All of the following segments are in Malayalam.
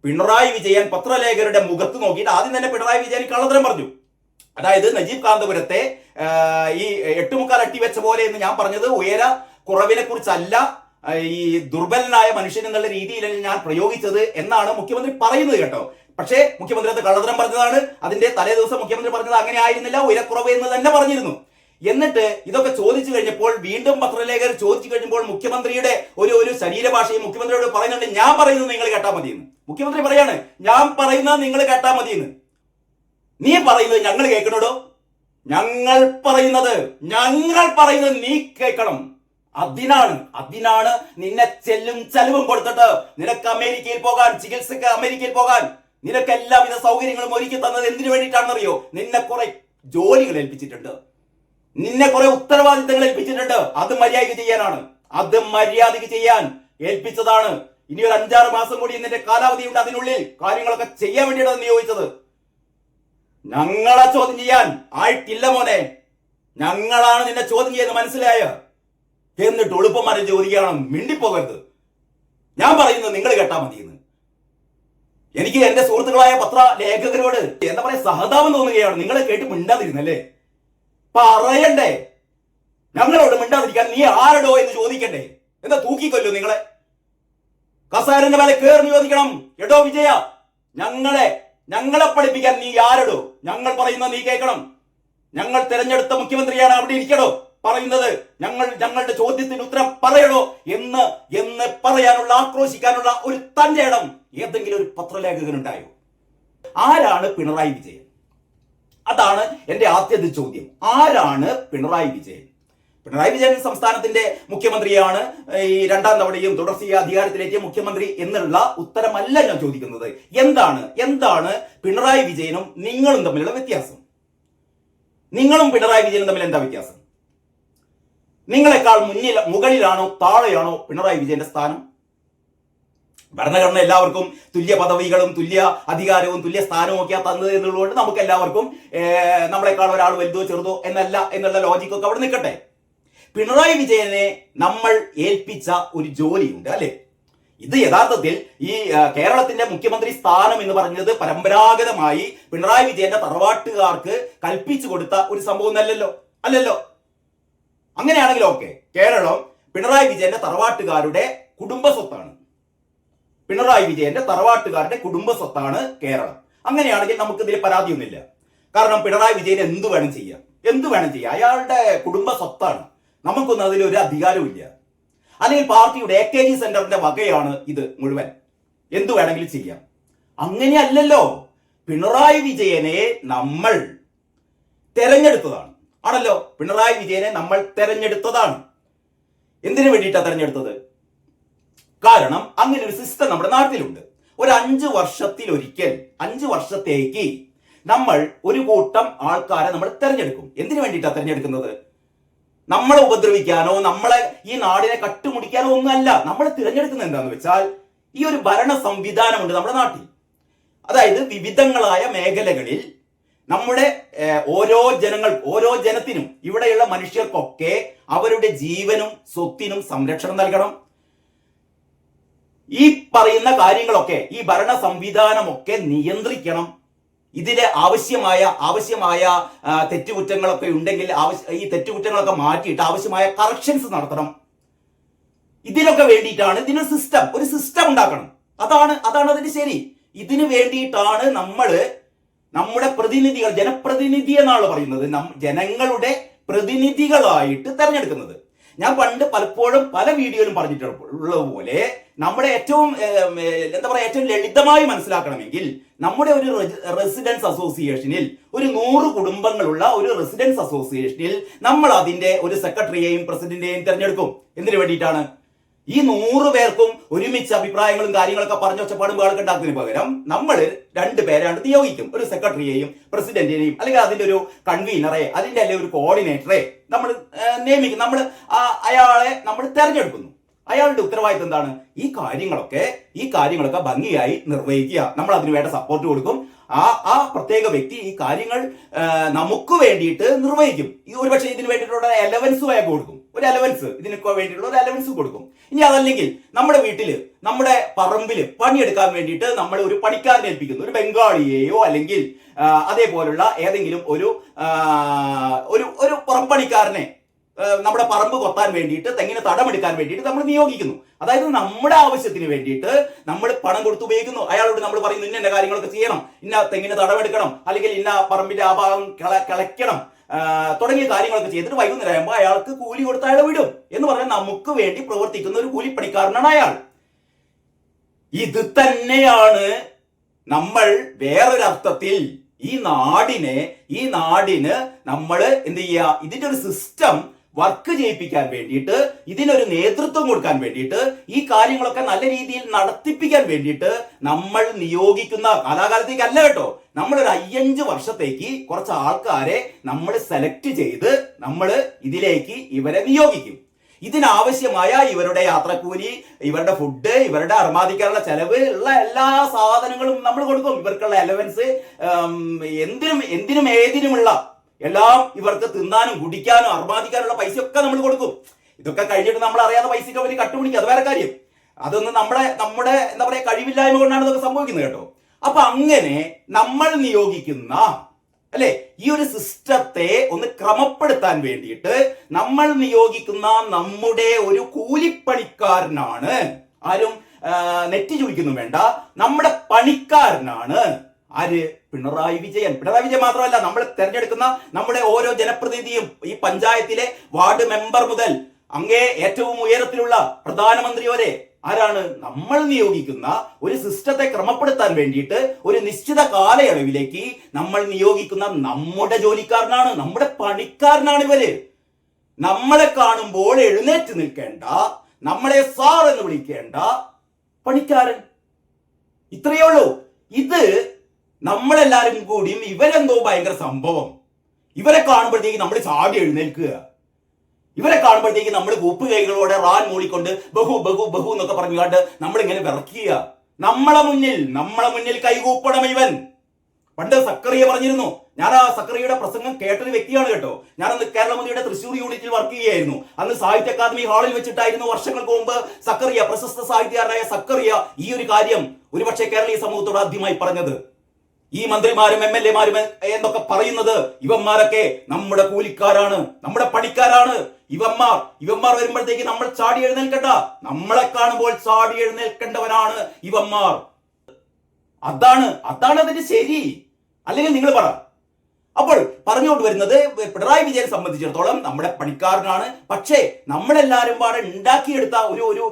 പിണറായി വിജയൻ പത്രലേഖകരുടെ മുഖത്ത് നോക്കിയിട്ട് ആദ്യം തന്നെ പിണറായി വിജയൻ കള്ളത്തരം പറഞ്ഞു. അതായത് നജീബ് കാന്തപുരത്തെ ഈ 8.25 അട്ടി വെച്ച പോലെ എന്ന് ഞാൻ പറഞ്ഞത് ഉയര കുറവിനെ കുറിച്ചല്ല, ഈ ദുർബലനായ മനുഷ്യൻ എന്നുള്ള രീതിയിലല്ല ഞാൻ പ്രയോഗിച്ചത് എന്നാണ് മുഖ്യമന്ത്രി പറയുന്നത് കേട്ടോ. പക്ഷേ മുഖ്യമന്ത്രി അത് കള്ളത്തരം പറഞ്ഞതാണ്. അതിന്റെ തലേ ദിവസം മുഖ്യമന്ത്രി പറഞ്ഞത് അങ്ങനെ ആയിരുന്നില്ല, ഉയരക്കുറവ് എന്ന് തന്നെ പറഞ്ഞിരുന്നു. എന്നിട്ട് ഇതൊക്കെ ചോദിച്ചു കഴിഞ്ഞപ്പോൾ വീണ്ടും പത്രലേഖകർ ചോദിച്ചു കഴിഞ്ഞപ്പോൾ മുഖ്യമന്ത്രിയുടെ ഒരു ശരീരഭാഷയും മുഖ്യമന്ത്രിയോട് പറയുന്നുണ്ട്, ഞാൻ പറയുന്നത് നിങ്ങൾ കേട്ടാൽ മതിയെന്ന്. മുഖ്യമന്ത്രി പറയാണ്, ഞാൻ പറയുന്നത് നിങ്ങൾ കേട്ടാൽ മതിയെന്ന്. നീ പറയുന്നത് ഞങ്ങൾ കേൾക്കണോടോ? ഞങ്ങൾ പറയുന്നത് നീ കേൾക്കണം. അതിനാണ് നിന്നെ ചെലവും കൊടുത്തിട്ട് നിനക്ക് അമേരിക്കയിൽ പോകാൻ, ചികിത്സക്ക് അമേരിക്കയിൽ പോകാൻ നിനക്ക് എല്ലാവിധ സൗകര്യങ്ങളും ഒരുക്കി തന്നത് എന്തിനു വേണ്ടിയിട്ടാണെന്നറിയോ? നിന്നെ കുറെ ജോലികൾ ഏൽപ്പിച്ചിട്ടുണ്ട്, നിന്നെ കുറെ ഉത്തരവാദിത്തങ്ങൾ ഏൽപ്പിച്ചിട്ടുണ്ട്. അത് മര്യാദയ്ക്ക് ചെയ്യാനാണ്, അത് മര്യാദയ്ക്ക് ചെയ്യാൻ ഏൽപ്പിച്ചതാണ്. ഇനി ഒരു 5-6 മാസം കൂടി നിന്റെ കാലാവധിയുണ്ട്, അതിനുള്ളിൽ കാര്യങ്ങളൊക്കെ ചെയ്യാൻ വേണ്ടിയിട്ടാണ് നിയോഗിച്ചത്. ഞങ്ങളെ ചോദ്യം ചെയ്യാൻ ആയിട്ടില്ല മോനെ, ഞങ്ങളാണ് നിന്നെ ചോദ്യം ചെയ്യുന്നത്, മനസ്സിലായോ? എന്നിട്ട് എളുപ്പമാരെ ചോദിക്കണം, മിണ്ടിപ്പോകരുത്. ഞാൻ പറയുന്നത് നിങ്ങൾ കേട്ടാ മതിയെന്ന്. എനിക്ക് എന്റെ സുഹൃത്തുക്കളായ പത്രലേഖകരോട് എന്താ പറയാ, സഹതാപം തോന്നുകയാണ്. നിങ്ങളെ കേട്ട് മിണ്ടാതിരുന്നല്ലേ? പറയണ്ടേ? ഞങ്ങളോട് മിണ്ടാതിരിക്കാൻ നീ ആരടോ എന്ന് ചോദിക്കണ്ടേ? എന്താ തൂക്കിക്കൊല്ലോ നിങ്ങളെ? കസാരന്റെ മേലെ കേറി ചോദിക്കണം, എടോ വിജയ, ഞങ്ങളെ പഠിപ്പിക്കാൻ നീ ആരടോ? ഞങ്ങൾ പറയുന്നത് നീ കേൾക്കണം. ഞങ്ങൾ തെരഞ്ഞെടുത്ത മുഖ്യമന്ത്രിയാണ്, അവിടെ ഇരിക്കടോ പറയുന്നത്. ഞങ്ങളുടെ ചോദ്യത്തിന് ഉത്തരം പറയണോ എന്ന് പറയാനുള്ള, ആക്രോശിക്കാനുള്ള ഒരു തന്റെ ഇടം ഏതെങ്കിലും ഒരു പത്രലേഖകനുണ്ടായോ? ആരാണ് പിണറായി വിജയൻ? അതാണ് എന്റെ ആദ്യത്തെ ചോദ്യം. ആരാണ് പിണറായി വിജയൻ? പിണറായി വിജയൻ സംസ്ഥാനത്തിന്റെ മുഖ്യമന്ത്രിയാണ്. ഈ 2ാം തവണയും തുടർച്ചയായ അധികാരത്തിലെത്തിയ മുഖ്യമന്ത്രി എന്നുള്ള ഉത്തരമല്ല ഞാൻ ചോദിക്കുന്നത്. എന്താണ് പിണറായി വിജയനും നിങ്ങളും തമ്മിലുള്ള വ്യത്യാസം? നിങ്ങളും പിണറായി വിജയനും തമ്മിൽ എന്താ വ്യത്യാസം? നിങ്ങളെക്കാൾ മുകളിലാണോ താഴെയാണോ പിണറായി വിജയന്റെ സ്ഥാനം? ഭരണഘടന എല്ലാവർക്കും തുല്യ പദവികളും തുല്യ അധികാരവും തുല്യ സ്ഥാനവും ഒക്കെ തന്നത് എന്നുള്ളതുകൊണ്ട് നമുക്ക് എല്ലാവർക്കും നമ്മളെക്കാൾ ഒരാൾ വലുതോ ചെറുതോ എന്നുള്ള ലോജിക്കൊക്കെ അവിടെ നിൽക്കട്ടെ. പിണറായി വിജയനെ നമ്മൾ ഏൽപ്പിച്ച ഒരു ജോലിയുണ്ട് അല്ലെ? ഇത് യഥാർത്ഥത്തിൽ ഈ കേരളത്തിന്റെ മുഖ്യമന്ത്രി സ്ഥാനം എന്ന് പറഞ്ഞത് പരമ്പരാഗതമായി പിണറായി വിജയന്റെ തറവാട്ടുകാർക്ക് കൽപ്പിച്ചു കൊടുത്ത ഒരു സംഭവം അല്ലല്ലോ. അങ്ങനെയാണെങ്കിൽ ഓക്കെ, കേരളം പിണറായി വിജയന്റെ തറവാട്ടുകാരുടെ കുടുംബ സ്വത്താണ്. പിണറായി വിജയന്റെ തറവാട്ടുകാരുടെ കുടുംബ സ്വത്താണ് കേരളം. അങ്ങനെയാണെങ്കിൽ നമുക്ക് ഇതിൽ പരാതിയൊന്നുമില്ല. കാരണം പിണറായി വിജയൻ എന്ത് വേണം ചെയ്യാം, അയാളുടെ കുടുംബ സ്വത്താണ്. നമുക്കൊന്നും അതിലൊരു അധികാരവും ഇല്ല. അല്ലെങ്കിൽ പാർട്ടിയുടെ AKG സെന്ററിന്റെ വകയാണ് ഇത് മുഴുവൻ, എന്തു വേണമെങ്കിലും ചെയ്യാം. അങ്ങനെയല്ലല്ലോ. പിണറായി വിജയനെ നമ്മൾ തെരഞ്ഞെടുത്തതാണ്. ആണല്ലോ, പിണറായി വിജയനെ നമ്മൾ തെരഞ്ഞെടുത്തതാണ്. എന്തിനു വേണ്ടിയിട്ടാണ് തെരഞ്ഞെടുത്തത്? കാരണം അങ്ങനെ ഒരു സിസ്റ്റം നമ്മുടെ നാട്ടിലുണ്ട്. ഒരു 5 വർഷത്തിലൊരിക്കൽ, 5 വർഷത്തേക്ക് നമ്മൾ ഒരു കൂട്ടം ആൾക്കാരെ നമ്മൾ തെരഞ്ഞെടുക്കും. എന്തിനു വേണ്ടിയിട്ടാണ് തെരഞ്ഞെടുക്കുന്നത്? നമ്മളെ ഉപദ്രവിക്കാനോ നമ്മളെ ഈ നാടിനെ കട്ടുമുടിക്കാനോ ഒന്നുമല്ല. നമ്മൾ തിരഞ്ഞെടുക്കുന്നത് എന്താണെന്ന് വെച്ചാൽ, ഈ ഒരു ഭരണ സംവിധാനമുണ്ട് നമ്മുടെ നാട്ടിൽ. അതായത് വിവിധങ്ങളായ മേഖലകളിൽ നമ്മുടെ ഓരോ ജനത്തിനും, ഇവിടെയുള്ള മനുഷ്യർക്കൊക്കെ അവരുടെ ജീവനും സ്വത്തിനും സംരക്ഷണം നൽകണം. ഈ പറയുന്ന കാര്യങ്ങളൊക്കെ, ഈ ഭരണ സംവിധാനമൊക്കെ നിയന്ത്രിക്കണം. ഇതിലെ ആവശ്യമായ തെറ്റുകുറ്റങ്ങളൊക്കെ ഉണ്ടെങ്കിൽ ഈ തെറ്റുകുറ്റങ്ങളൊക്കെ മാറ്റിയിട്ട് ആവശ്യമായ കറക്ഷൻസ് നടത്തണം. ഇതിനൊക്കെ വേണ്ടിയിട്ടാണ് ഒരു സിസ്റ്റം ഉണ്ടാക്കണം. അതാണ് അതിന് ശരി. ഇതിനു വേണ്ടിയിട്ടാണ് നമ്മുടെ പ്രതിനിധികൾ, ജനപ്രതിനിധി എന്നാണ് പറയുന്നത്, ജനങ്ങളുടെ പ്രതിനിധികളായിട്ട് തെരഞ്ഞെടുക്കുന്നത്. ഞാൻ പണ്ട് പലപ്പോഴും പല വീഡിയോയിലും പറഞ്ഞിട്ടുള്ളത് പോലെ, നമ്മുടെ ഏറ്റവും ലളിതമായി മനസ്സിലാക്കണമെങ്കിൽ, നമ്മുടെ ഒരു റെസിഡൻസ് അസോസിയേഷനിൽ, ഒരു 100 കുടുംബങ്ങളുള്ള ഒരു റെസിഡൻസ് അസോസിയേഷനിൽ നമ്മൾ അതിന്റെ ഒരു സെക്രട്ടറിയെയും പ്രസിഡന്റിനെയും തെരഞ്ഞെടുക്കും. എന്തിനു വേണ്ടിയിട്ടാണ്? ഈ 100 പേർക്കും ഒരുമിച്ച് അഭിപ്രായങ്ങളും കാര്യങ്ങളൊക്കെ പറഞ്ഞ ഒച്ചപ്പാടും ബഹളമൊക്കെ ഉണ്ടാക്കുന്നതിന് പകരം നമ്മൾ 2 പേരാണ് നിയോഗിക്കും. ഒരു സെക്രട്ടറിയെയും പ്രസിഡന്റിനെയും, അല്ലെങ്കിൽ അതിന്റെ ഒരു കൺവീനറെ, അതിന്റെ അല്ലെങ്കിൽ ഒരു കോർഡിനേറ്ററെ നമ്മൾ നിയമിക്കും. അയാളെ നമ്മൾ തെരഞ്ഞെടുക്കുന്നു. അയാളുടെ ഉത്തരവാദിത്വം എന്താണ്? ഈ കാര്യങ്ങളൊക്കെ ഭംഗിയായി നിർവഹിക്കുക. നമ്മൾ അതിന് വേണ്ട സപ്പോർട്ട് കൊടുക്കും. ആ പ്രത്യേക വ്യക്തി ഈ കാര്യങ്ങൾ നമുക്ക് വേണ്ടിയിട്ട് നിർവഹിക്കും. ഈ ഒരുപക്ഷെ ഇതിന് വേണ്ടിയിട്ടുള്ള അലവൻസ് അയാൾക്ക് കൊടുക്കും, ഒരു അലവൻസ്, ഇതിനൊക്കെ വേണ്ടിയിട്ടുള്ള ഒരു അലവൻസ് കൊടുക്കും. ഇനി അതല്ലെങ്കിൽ നമ്മുടെ വീട്ടില് നമ്മുടെ പറമ്പില് പണിയെടുക്കാൻ വേണ്ടിയിട്ട് നമ്മൾ ഒരു പണിക്കാരനെ ഏൽപ്പിക്കുന്നു, ഒരു ബംഗാളിയെയോ അല്ലെങ്കിൽ അതേപോലുള്ള ഏതെങ്കിലും ഒരു പുറംപണിക്കാരനെ നമ്മുടെ പറമ്പ് കൊത്താൻ വേണ്ടിയിട്ട്, തെങ്ങിന് തടമെടുക്കാൻ വേണ്ടിയിട്ട് നമ്മൾ നിയോഗിക്കുന്നു. അതായത് നമ്മുടെ ആവശ്യത്തിന് വേണ്ടിയിട്ട് നമ്മൾ പണം കൊടുത്ത് ഉപയോഗിക്കുന്നു. അയാളോട് നമ്മൾ പറയുന്നു ഇന്ന കാര്യങ്ങളൊക്കെ ചെയ്യണം, ഇന്ന തെങ്ങിന് തടമെടുക്കണം, അല്ലെങ്കിൽ ഇന്ന പറമ്പിന്റെ ആ ഭാഗം കിളയ്ക്കണം തുടങ്ങിയ കാര്യങ്ങളൊക്കെ ചെയ്തിട്ട് വൈകുന്നേരം ആകുമ്പോൾ അയാൾക്ക് കൂലി കൊടുത്ത് അയാളെ വിടും എന്ന് പറഞ്ഞാൽ നമുക്ക് വേണ്ടി പ്രവർത്തിക്കുന്ന ഒരു കൂലിപ്പണിക്കാരനാണ് അയാൾ. ഇത് തന്നെയാണ് നമ്മൾ വേറൊരർത്ഥത്തിൽ ഈ നാടിന് നമ്മൾ എന്ത് ചെയ്യുക, ഇതിന്റെ ഒരു സിസ്റ്റം വർക്ക് ചെയ്യിപ്പിക്കാൻ വേണ്ടിയിട്ട്, ഇതിനൊരു നേതൃത്വം കൊടുക്കാൻ വേണ്ടിയിട്ട്, ഈ കാര്യങ്ങളൊക്കെ നല്ല രീതിയിൽ നടത്തിപ്പിക്കാൻ വേണ്ടിയിട്ട് നമ്മൾ നിയോഗിക്കുന്ന കാലാകാലത്തേക്ക് അല്ല കേട്ടോ, നമ്മളൊരു 5 വർഷത്തേക്ക് കുറച്ച് ആൾക്കാരെ നമ്മൾ സെലക്ട് ചെയ്ത് നമ്മൾ ഇതിലേക്ക് ഇവരെ നിയോഗിക്കും. ഇതിനാവശ്യമായ ഇവരുടെ യാത്രക്കൂലി, ഇവരുടെ ഫുഡ്, ഇവരുടെ അർമാദിക്കാനുള്ള ചെലവ് ഉള്ള എല്ലാ സാധനങ്ങളും നമ്മൾ കൊടുക്കും. ഇവർക്കുള്ള അലവൻസ്, എന്തിനും ഏതിനുമുള്ള എല്ലാം ഇവർക്ക് തിന്നാനും കുടിക്കാനും അർമാദിക്കാനുള്ള പൈസയൊക്കെ നമ്മൾ കൊടുക്കും. ഇതൊക്കെ കഴിഞ്ഞിട്ട് നമ്മൾ അറിയാതെ പൈസയ്ക്ക് അവർ കട്ടുപിടിക്കും, അത് വേറെ കാര്യം. അതൊന്നും നമ്മുടെ എന്താ പറയാ കഴിവില്ലായ്മ കൊണ്ടാണ് ഇതൊക്കെ സംഭവിക്കുന്നത് കേട്ടോ. അപ്പൊ അങ്ങനെ നമ്മൾ നിയോഗിക്കുന്ന അല്ലെ ഈ ഒരു സിസ്റ്റത്തെ ഒന്ന് ക്രമപ്പെടുത്താൻ വേണ്ടിയിട്ട് നമ്മൾ നിയോഗിക്കുന്ന നമ്മുടെ ഒരു കൂലിപ്പണിക്കാരനാണ്, ആരും നെറ്റി ചുളിക്കുന്നു വേണ്ട, നമ്മുടെ പണിക്കാരനാണ് ആര്? പിണറായി വിജയൻ. പിണറായി വിജയൻ മാത്രമല്ല, നമ്മൾ തെരഞ്ഞെടുക്കുന്ന നമ്മുടെ ഓരോ ജനപ്രതിനിധിയും, ഈ പഞ്ചായത്തിലെ വാർഡ് മെമ്പർ മുതൽ അങ്ങേ ഏറ്റവും ഉയരത്തിലുള്ള പ്രധാനമന്ത്രി വരെ ആരാണ്? നമ്മൾ നിയോഗിക്കുന്ന ഒരു സിസ്റ്റത്തെ ക്രമപ്പെടുത്താൻ വേണ്ടിയിട്ട് ഒരു നിശ്ചിത കാലയളവിലേക്ക് നമ്മൾ നിയോഗിക്കുന്ന നമ്മുടെ ജോലിക്കാരനാണ്, നമ്മുടെ പണിക്കാരനാണ് ഇവര്. നമ്മളെ കാണുമ്പോൾ എഴുന്നേറ്റ് നിൽക്കേണ്ട, നമ്മളെ സാർ എന്ന് വിളിക്കേണ്ട പണിക്കാരൻ. ഇത്രയേ ഉള്ളൂ. ഇത് നമ്മളെല്ലാരും കൂടിയും ഇവരെന്തോ ഭയങ്കര സംഭവം, ഇവരെ കാണുമ്പോഴത്തേക്ക് നമ്മൾ ചാടി എഴുന്നേൽക്കുക, ഇവരെ കാണുമ്പോഴത്തേക്ക് നമ്മൾ കൂപ്പ് കൈകളോടെ റാൻ മൂളിക്കൊണ്ട് ബഹു ബഹു ബഹു എന്നൊക്കെ പറഞ്ഞുകൊണ്ട് നമ്മളിങ്ങനെ വിറക്കുക. നമ്മളെ മുന്നിൽ കൈകൂപ്പണം ഇവൻ. പണ്ട് സക്കറിയ പറഞ്ഞിരുന്നു, ഞാൻ ആ സക്കറിയുടെ പ്രസംഗം കേട്ടൊരു വ്യക്തിയാണ് കേട്ടോ. ഞാനന്ന് കേരളമന്ത്രിയുടെ തൃശ്ശൂർ യൂണിറ്റിൽ വർക്ക് ചെയ്യുകയായിരുന്നു. അന്ന് സാഹിത്യ അക്കാദമി ഹാളിൽ വെച്ചിട്ടായിരുന്നു വർഷങ്ങൾക്ക് മുമ്പ് സക്കറിയ, പ്രശസ്ത സാഹിത്യകാരനായ സക്കറിയ ഈ ഒരു കാര്യം ഒരുപക്ഷെ കേരളീയ സമൂഹത്തോട് ആദ്യമായി പറഞ്ഞത്. ഈ മന്ത്രിമാരും എം എൽ എമാരും എന്നൊക്കെ പറയുന്നത് ഇവന്മാരൊക്കെ നമ്മുടെ കൂലിക്കാരാണ്, നമ്മുടെ പണിക്കാരാണ്. ഇവന്മാർ വരുമ്പോഴത്തേക്ക് നമ്മൾ ചാടി എഴുന്നേൽക്കണ്ട, നമ്മളെ കാണുമ്പോൾ ചാടി എഴുന്നേൽക്കേണ്ടവനാണ് ഇവന്മാർ. അതാണ് അതിന്റെ ശരി. അല്ലെങ്കിൽ നിങ്ങൾ പറ. അപ്പോൾ പറഞ്ഞുകൊണ്ട് വരുന്നത് പിണറായി വിജയനെ സംബന്ധിച്ചിടത്തോളം നമ്മുടെ പണിക്കാരനാണ്. പക്ഷേ നമ്മളെല്ലാവരും പാടെ ഉണ്ടാക്കിയെടുത്ത ഒരു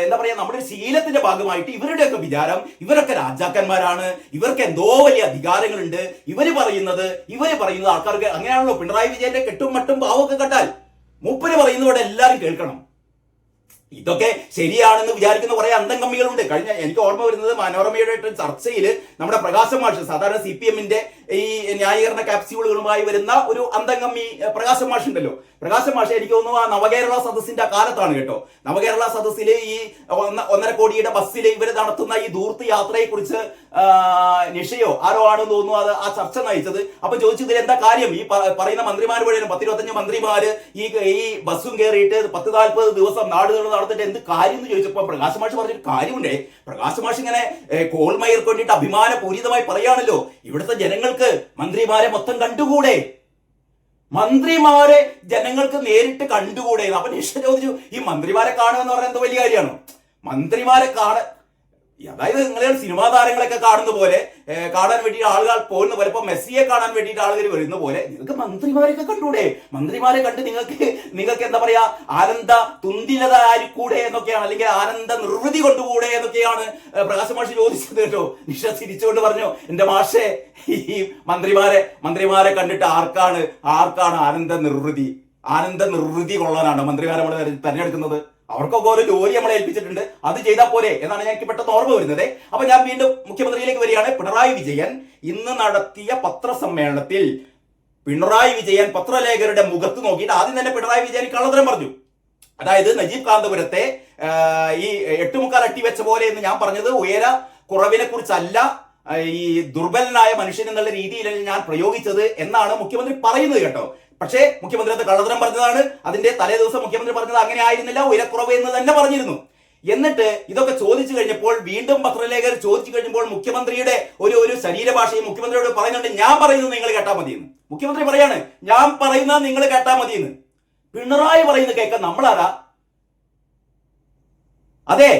എന്താ പറയാ, നമ്മുടെ ഒരു ശീലത്തിന്റെ ഭാഗമായിട്ട് ഇവരുടെയൊക്കെ വിചാരം ഇവരൊക്കെ രാജാക്കന്മാരാണ്, ഇവർക്ക് എന്തോ വലിയ അധികാരങ്ങളുണ്ട്. ഇവര് പറയുന്നത് ആൾക്കാർക്ക് അങ്ങനെയാണല്ലോ. പിണറായി വിജയന്റെ കെട്ടും മട്ടും പാവമൊക്കെ കെട്ടാൽ മൂപ്പര് പറയുന്നതോടെ എല്ലാവരും കേൾക്കണം. ഇതൊക്കെ ശരിയാണെന്ന് വിചാരിക്കുന്ന കുറെ അന്തംകമ്മികളുണ്ട്. എനിക്ക് ഓർമ്മ വരുന്നത് മനോരമയുടെ ചർച്ചയിൽ നമ്മുടെ പ്രകാശം മാഷ്, സാധാരണ CPM-ന്റെ ഈ ന്യായീകരണ ക്യാപ്സ്യൂളുകളുമായി വരുന്ന ഒരു അന്തംകമ്മി പ്രകാശം മാഷ് ഉണ്ടല്ലോ. പ്രകാശം മാഷ് എനിക്ക് തോന്നുന്നു ആ നവകേരള സദസ്സിന്റെ കാലത്താണ് കേട്ടോ. നവകേരള സദസ്സിൽ ഈ 1.5 കോടിയുടെ ബസ്സിൽ ഇവർ നടത്തുന്ന ഈ ദൂർത്ത് യാത്രയെ കുറിച്ച് നിഷയോ ആരോ ആണെന്ന് തോന്നുന്നു അത് ആ ചർച്ച നയിച്ചത്. അപ്പൊ ചോദിച്ചു, ഇതിൽ എന്താ കാര്യം? ഈ പറയുന്ന മന്ത്രിമാർ വഴിയാണ് 10-25 മന്ത്രിമാര് ഈ ബസ്സും കയറിയിട്ട് 10-40 ദിവസം നാടുകൾ നടത്തിട്ട് എന്ത് കാര്യം എന്ന് ചോദിച്ചപ്പോ പ്രകാശ് മാഷ് പറഞ്ഞൊരു കാര്യമുണ്ടേ. പ്രകാശ് മാഷ് ഇങ്ങനെ കോൾമയർ കൊണ്ടിട്ട് അഭിമാനപൂരിതമായി പറയാണല്ലോ, ഇവിടുത്തെ ജനങ്ങൾക്ക് മന്ത്രിമാരെ മൊത്തം കണ്ടുകൂടെ, മന്ത്രിമാരെ ജനങ്ങൾക്ക് നേരിട്ട് കണ്ടുകൂടെ. അപ്പൊ നിഷ ചോദിച്ചു, ഈ മന്ത്രിമാരെ കാണുക എന്ന് പറയുന്നത് എന്തോ വലിയ കാര്യമാണോ? മന്ത്രിമാരെ അതായത് നിങ്ങൾ സിനിമാ താരങ്ങളൊക്കെ കാണുന്ന പോലെ കാണാൻ വേണ്ടിയിട്ട് ആളുകൾ പോകുന്ന പോലെ, ഇപ്പൊ മെസ്സിയെ കാണാൻ വേണ്ടിയിട്ട് ആളുകൾ വരുന്ന പോലെ നിങ്ങൾക്ക് മന്ത്രിമാരൊക്കെ കണ്ടൂടെ? മന്ത്രിമാരെ കണ്ട് നിങ്ങൾക്ക് എന്താ പറയാ, ആനന്ദ തുന്തിലത ആയിരിക്കൂടെ എന്നൊക്കെയാണ്, അല്ലെങ്കിൽ ആനന്ദ നിർവൃതി കൊണ്ടുകൂടെ എന്നൊക്കെയാണ് പ്രകാശ് മാഷ് ചോദിച്ചത് കേട്ടോ. നിഷ ചിരിച്ചുകൊണ്ട് പറഞ്ഞു, എന്റെ മാഷെ, ഈ മന്ത്രിമാരെ കണ്ടിട്ട് ആർക്കാണ് ആനന്ദ നിർവൃതി കൊള്ളാനാണ് മന്ത്രിമാരെ നമ്മൾ തെരഞ്ഞെടുക്കുന്നത്? അവർക്കൊക്കെ ഓരോ ജോലി നമ്മളെ ഏൽപ്പിച്ചിട്ടുണ്ട്, അത് ചെയ്താൽ പോരെ എന്നാണ് എനിക്ക് പെട്ടെന്ന് ഓർമ്മ വരുന്നത്. അപ്പൊ ഞാൻ വീണ്ടും മുഖ്യമന്ത്രിയിലേക്ക് വരികയാണ്. പിണറായി വിജയൻ ഇന്ന് നടത്തിയ പത്രസമ്മേളനത്തിൽ പിണറായി വിജയൻ പത്രലേഖകരുടെ മുഖത്ത് നോക്കിയിട്ട് ആദ്യം തന്നെ പിണറായി വിജയൻ കള്ളത്തരം പറഞ്ഞു. അതായത് നജീബ് കാന്തപുരത്തെ ഈ 8 മുക്കാൽ അട്ടി വെച്ച പോലെ എന്ന് ഞാൻ പറഞ്ഞത് ഉയര കുറവിനെ കുറിച്ചല്ല, ഈ ദുർബലനായ മനുഷ്യൻ എന്നുള്ള രീതിയിലല്ല ഞാൻ പ്രയോഗിച്ചത് എന്നാണ് മുഖ്യമന്ത്രി പറയുന്നത് കേട്ടോ. പക്ഷേ മുഖ്യമന്ത്രി അത് കള്ളത്തരം പറഞ്ഞതാണ്. അതിന്റെ തലേ ദിവസം മുഖ്യമന്ത്രി പറഞ്ഞത് അങ്ങനെ ആയിരുന്നില്ല, ഉയരക്കുറവ് എന്ന് തന്നെ പറഞ്ഞിരുന്നു. എന്നിട്ട് ഇതൊക്കെ ചോദിച്ചു കഴിഞ്ഞപ്പോൾ വീണ്ടും പത്രലേഖകർ ചോദിച്ചു കഴിഞ്ഞപ്പോൾ മുഖ്യമന്ത്രിയുടെ ഒരു ശരീരഭാഷയും മുഖ്യമന്ത്രിയോട് പറയുന്നുണ്ട്, ഞാൻ പറയുന്നത് നിങ്ങൾ കേട്ടാ മതിയെന്ന്. മുഖ്യമന്ത്രി പറയാണ് ഞാൻ പറയുന്നത് നിങ്ങൾ കേട്ടാ മതിയെന്ന്. പിണറായി പറയുന്നത് കേൾക്കാൻ നമ്മളാരാ? അതെ,